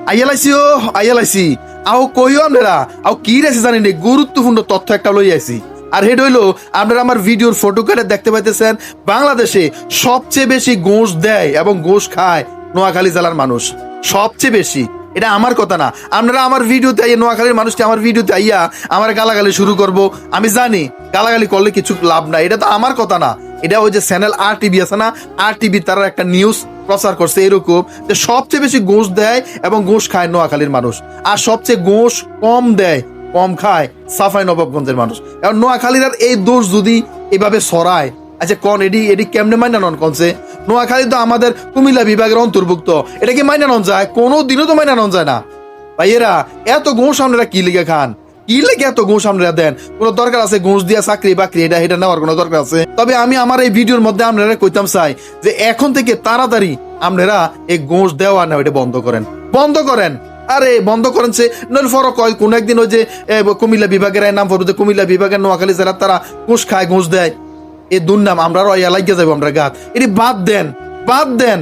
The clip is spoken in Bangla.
আইয়ালাইছি ও আইয়ালাইছি আও কইও আপনারা আও কি রেছে জানেন গুরুত্বপূর্ণ তথ্য একটা লই আইছি। আর হেড হইলো আপনারা আমার ভিডিওর ফটো কাটে দেখতে পাইতেছেন বাংলাদেশে সবচেয়ে বেশি ঘুষ দেয় এবং ঘুষ খায় নোয়াখালী জেলার মানুষ, সবচেয়ে বেশি। এটা আমার কথা না, আপনারা আমার ভিডিওতে আইয়া নোয়াখালীর মানুষটি আমার ভিডিওতে আইয়া আমার গালাগালি শুরু করব। আমি জানি গালাগালি করলে কিছু লাভ নাই, এটা তো আমার কথা না, এটা ওই যে চ্যানেল আর টিভি আছে না, আর টিভি তারা একটা নিউজ প্রচার করছে এরকম যে সবচেয়ে বেশি ঘুষ দেয় এবং ঘুষ খায় নোয়াখালীর মানুষ, আর সবচেয়ে ঘুষ কম দেয় কম খায় সাফাই নবাবগঞ্জের মানুষ। এখন নোয়াখালীর আর এই দোষ যদি এভাবে সরায়, আচ্ছা কন এডি কেমনে মাইনা নন কনছে? নোয়াখালী তো আমাদের কুমিল্লা বিভাগের অন্তর্ভুক্ত, এটা কি মাইনা নন যায়? কোনো দিনও তো মাইনা নন যায় না। ভাইয়েরা এত ঘুষ আপনারা কি লিগে খান? কি লেগে এত ঘুষ আপনারা দেন? কোনো দরকার আছে ঘুষ দিয়া চাকরি বাকরি এটা নেওয়ার কোনো দরকার আছে? তবে আমি আমার এই ভিডিওর মধ্যে আপনারা কইতাম চাই যে এখন থেকে তাড়াতাড়ি আপনারা এই ঘুষ দেওয়া না এটা বন্ধ করেন, বন্ধ করেন। আরে বন্ধ করেন সে নইলে ফরক হয় কোন একদিন ওই যে কুমিল্লা বিভাগের নাম পড়বে যে কুমিল্লা বিভাগের নোয়াখালী জেলার তারা ঘুষ খায় ঘুষ দেয়, এই দুর্নাম আমরা লাগিয়ে যাবো আমরা গাত। এটি বাদ দেন, বাদ দেন।